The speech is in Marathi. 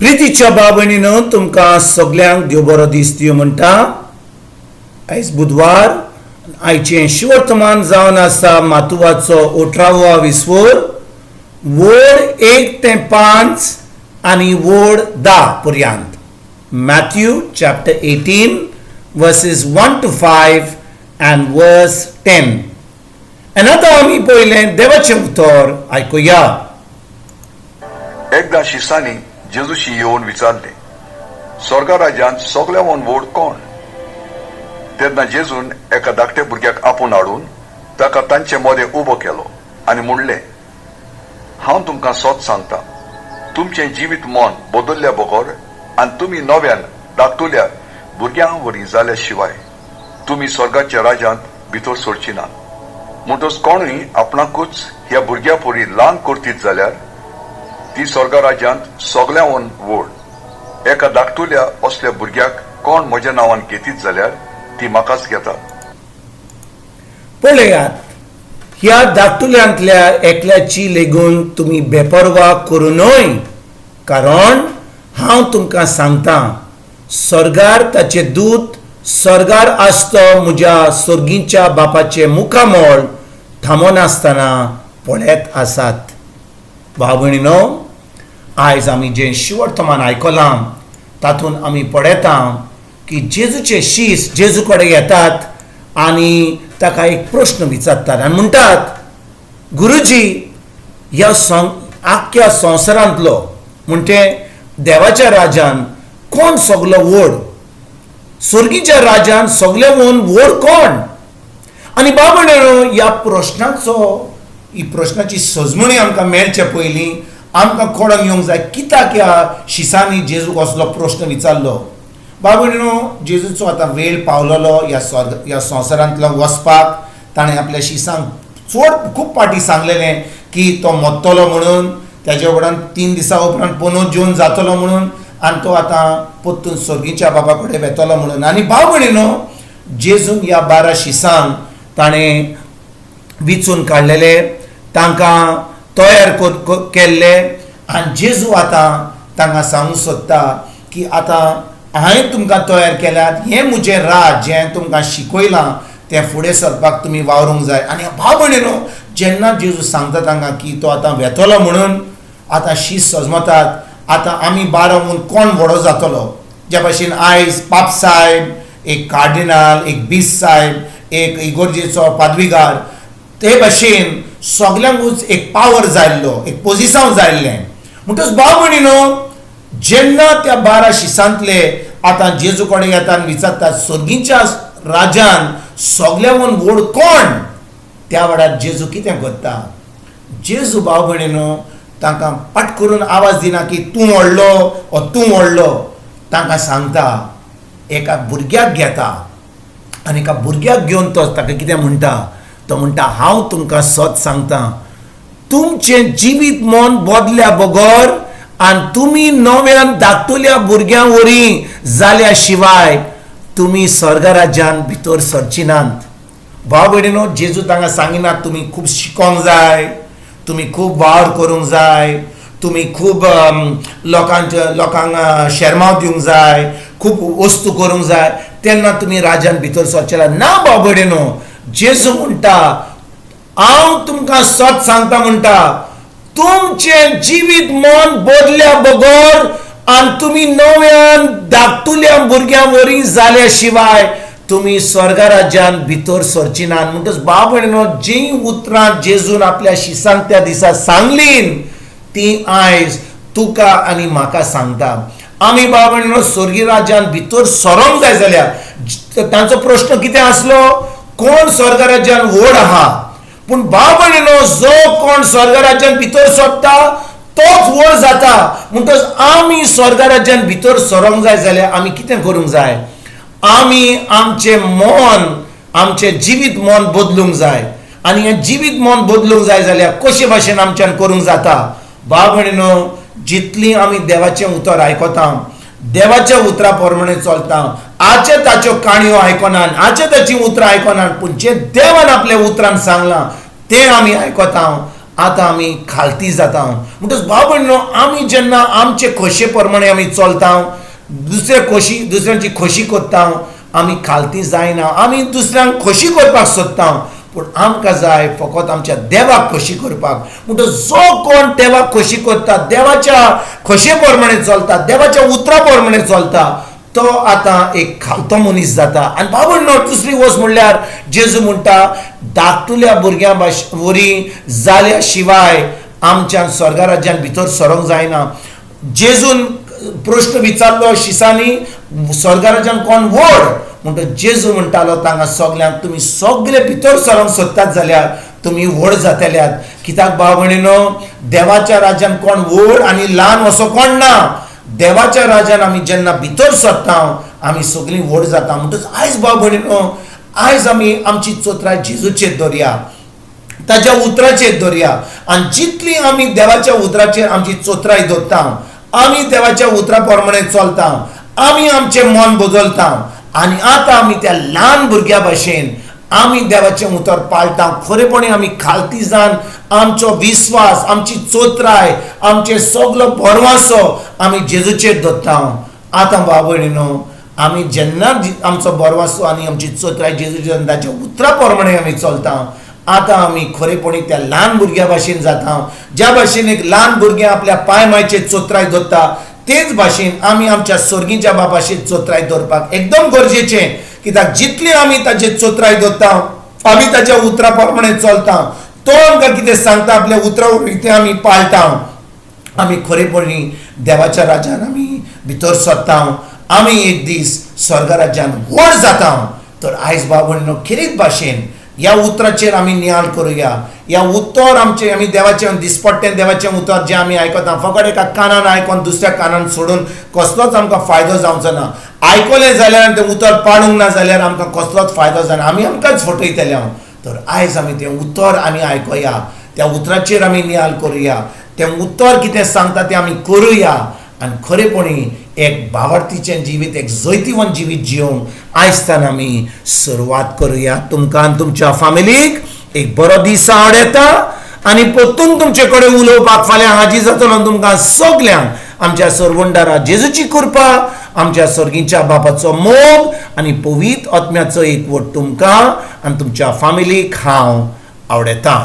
प्रितीच्या बाबणीनो तुमकां सगल्यांक देव बरो दीस दिवं म्हणटा. आयज बुधवार आयचें शिवर्तमान जावन आसा मातुवाचो 18वा विस्वोर वोड 1 ते 5 आनी वोड 10 पर्यंत. Matthew chapter 18 verses 1 to 5 and verse 10. आनी आतां आमी पयलें देवाचें उतर आयकुया. एकदा शिसांनी जेजूशी येवन विचारले, स्वर्गा राज्यांत सगळ्यावन व्हड कोण? तेन्ना जेजून एका धाकट्या भुरग्याक आपूण हाडून ताका तांचे मदें उबो केलो आनी म्हणलें, हांव तुमकां सत सांगता, तुमचें जिवीत मन बदल्ल्या बगर आनी तुमी नव्यान धाकटुल्या भुरग्यां वरी जाल्या शिवाय तुमी स्वर्गाच्या राज्यांत भितर सरची ना. म्हणटच कोणूय आपणाकूच ह्या भुरग्या परी ल्हान करतीत जाल्यार ती स्वर्गा राज्यांत सगळ्यावन व्हड. एका धाकटुल्या असल्या भुरग्याक कोण म्हज्या नांवान घेतीत जाल्यार ती म्हाकाच घेता. पळयात, ह्या धाकटुल्यांतल्या एकल्याची लेगून तुमी बेपरवा करूं न्हय, कारण हांव तुमकां सांगता, स्वर्गार ताचे दूत स्वर्गार आसतो म्हज्या स्वर्गीच्या बापाचे मुखामोळ थांबोनासतना पळयत आसात. भाव भयणीनो, आयज आमी जें शिवर्तमान आयकलां तातूंत आमी पळयता की जेजूचे शीस जेजू कडेन येतात आनी ताका एक प्रश्न विचारतात आनी म्हणटात, गुरुजी, ह्या आख्ख्या संवसारांतलो म्हणटे देवाच्या राज्यान कोण सगलो व्हड? स्वर्गीच्या राज्यान सगळ्यावन व्हड कोण? आनी बाब भयणीनो, ह्या ही प्रश्नाची सजमणी आमकां मेळचे पयलीं आमकां कळोन येवंक जाय कित्याक ह्या शिसांनी जेजूक असलो प्रश्न विचारलो. बाब भयणीनो, जेजूचो आतां वेळ पावलेलो ह्या संवसारांतलो वचपाक. ताणें आपल्या शिसांक खूब पाटी सांगलेलें की तो मरतलो म्हणून, त्याच्या उपरांत 3 दिसां उपरांत पुनरुज्जीवन जातलो म्हणून, आनी तो आतां परतून स्वर्गीच्या बाबा कडेन वेतलो म्हणून. आनी भाव भयणीनो, जेजून ह्या 12 शिसांक ताणें विचून काडलेले, तांकां तयार केल्ले, आनी जेजू आतां तांकां सांगूंक सोदता की आतां हांवें तुमकां तयार केल्यात, हें म्हजें राज जें तुमकां शिकयलां तें फुडें सरपाक तुमी वावरूंक जाय. आनी भाव भयणीनो, जेन्ना जेजू सांगता तांकां की तो आतां वेतलो म्हणून, आतां शीस सजमतात, आतां आमी 12 म्हूण कोण व्हडो जातलो? ज्या भाशेन आयज पाप साहेब, एक कार्डिनल, एक बीस साहेब, एक इगोर्जेचो पादवीगार, ते भाशेन सगल्यांकूच एक पावर जाल्लो, एक पोजिशन जाल्लें. म्हणटच भाव भयणीनो, जेन्ना त्या 12 शिसांतले आतां जेजू कडेन येता आनी विचारतात, स्वर्गीच्या राज्यान सगळ्यावन व्हड कोण? त्या वेळार जेजू कितें करता? जेजू भाव भयणीनो तांकां पट करून आवाज दिना की तूं व्हडलो ओ तूं व्हडलो. तांकां सांगता, एका भुरग्याक घेता आनी एका भुरग्याक घेवन तो ताका कितें म्हणटा? तो म्हणटा, हांव तुमकां सत सांगता, तुमचें जिवीत मन बदल्या बगर आनी तुमी नव्यान धाकटुल्या भुरग्यां वरी जाल्या शिवाय तुमी स्वर्ग राज्यान भितर सरची नात. भाव भयणीनो, जेजू तांकां सांगिनात तुमी खूब शिकोंक जाय, तुमी खूब वावर करूंक जाय, तुमी खूब लोकांक शेरमाव दिवंक जाय, खूब वस्तू करूंक जाय, तेन्ना तुमी राज्यान भितर सरचे ना. भाव भयणीनो, जेजू म्हणटा, हांव तुमकां सत सांगता म्हणटा, तुमचें जिवीत मन बदल्या बगर आनी तुमी नव्यान धाकटुल्या भुरग्यां वरी जाल्या शिवाय तुमी स्वर्ग राज्यान भितर सरची ना. म्हणटच भाव भयणीनो, जीं उतरां जेजून आपल्या शिसांक त्या दिसा सांगलीं ती आयज तुका आनी म्हाका सांगता. आमी भाव भयणीनो स्वर्गीय राज्यान भितर सरोंक जाय जाल्यार तांचो प्रश्न कितें आसलो? कोण स्वर्ग राज्यान व्हड आहा? पूण भाव भयणीनो, जो कोण स्वर्ग राज्यान भितर सरता तोच व्हड जाता. म्हणटच आमी स्वर्ग राज्यान भितर सरोंक जाय जाल्यार आमी कितें करूंक जाय? आमी आमचें जिवीत मन बदलूंक जाय. आनी हें जिवीत मन बदलूंक जाय जाल्यार कशे भाशेन आमच्यान करूंक जाता? भाव भयणीनो, जितली आमी देवाचें उतर आयकता, देवाच्या उतरा प्रमाणे चलता, आचे ताच्यो काणयो आयकनात, आचे ताची उतरां आयकनात, पूण जे देवान आपल्या उतरान सांगलां तें आमी आयकता आतां आमी खालती जाता म्हणटच भाव भयणीनो आमी जेन्ना आमचे खोशे प्रमाणे आमी चलता दुसऱ्यांची खोशी कोत्ता आमी खालती जायना आमी दुसऱ्यांक खोशी करपाक सोदता पूण आमकां जाय फकत आमच्या देवाक खोशी करपाक म्हणटच जो कोण देवाक खोशी करता देवाच्या खोशे प्रमाणे चलता देवाच्या उतरा प्रमाणे चलता तो आतां एक खालतो मनीस जाता आनी भाव भयणीनो दुसरी वस्त म्हणल्यार जेजू म्हणटा धाकटुल्या भुरग्यां वरी जाल्या शिवाय आमच्या स्वर्गा राज्यान भितर सरोंक जायना जेजून प्रश्न विचारलो शिसांनी स्वर्गा राज्यान कोण व्हड म्हणटच जेजू म्हणटालो तांकां सगल्यांक तुमी सगळे भितर सरोंक सोदतात जाल्यार तुमी व्हड जातल्यात कित्याक भाव भयणीनो देवाच्या राज्यान कोण व्हड आनी ल्हान असो कोण ना देवाच्या राज्यान आमी जेन्ना भितर सरता आमी सगळीं व्हड जाता म्हणटच आयज भाव भयणीनो आयज आमी आमची चोत्राय जेजूचेर दवरया ताच्या उतराचेर दवरया आनी जितली आमी देवाच्या उतराचेर आमची चोत्राय दवरता आमी देवाच्या उतरा प्रमाणे चलता आमी आमचें मन बदलता आनी आतां आमी त्या ल्हान भुरग्या भाशेन आमी देवाचें उतर पाळटा खरेपणी आमी खालती जावन आमचो विश्वास आमची चोत्राय आमचे सगलो भरवंसो आमी जेजूचेर दवरता आतां भाव भयणीनो आमी जेन्ना आमचो भरवंसो आनी आमची चोत्राय जेजूचेर ताच्या उतरा प्रमाणे आमी चलता आतां आमी खरेपणी त्या ल्हान भुरग्या भाशेन जाता ज्या भाशेन एक ल्हान भुरगें आपल्या पांय मायचेर चोत्राय दवरता तेच भाशेन आमी आमच्या स्वर्गीच्या बापाचेर चोत्राय दवरपाक एकदम गरजेचें कित्याक जितली आमी ताचे चोत्राय दवरता आमी ताच्या उतरा प्रमाणे चलता तो आमकां कितें सांगता आपल्या उतरा ते आमी पाळटा आमी खरेपणी देवाच्या राज्यान आमी भितर सरता आमी एक दीस स्वर्ग राज्यान व्हड जाता तर आयज भाव भयणीनो खरेच भाशेन ह्या उतराचेर आमी नियाळ करुया ह्या उतर आमचें आमी देवाचें दिसपट्टें देवाचें उतर जें आमी आयकता फकत एका कानान आयकोन दुसऱ्या कानान सोडून कसलोच आमकां फायदो जावचो ना आयकलें जाल्यार तें उतर पाडूंक ना जाल्यार आमकां कसलोच फायदो जायना आमी आमकांच फटयतले तर आयज आमी तें उतर आमी आयकुया त्या उतराचेर आमी नियाळ करुया तें उतर कितें सांगता तें आमी करुया आनी खरेपणी एक भावार्थीचें जिवीत एक जैतिवंत जिवीत जिवंक आयजतान आमी सुरवात करुया तुमकां आनी तुमच्या फॅमिलीक एक बरो दीस आवडेता आनी परतून तुमचे कडेन उलोवपाक फाल्यां हाजीर जातलो तुमकां सगल्यांक आमच्या सर्वंडारा जेजूची कृपा आमच्या सर्गीच्या बापाचो मोग आनी पवित्र आत्म्याचो एकवट तुमकां आनी तुमच्या फॅमिलीक हांव आवडेता.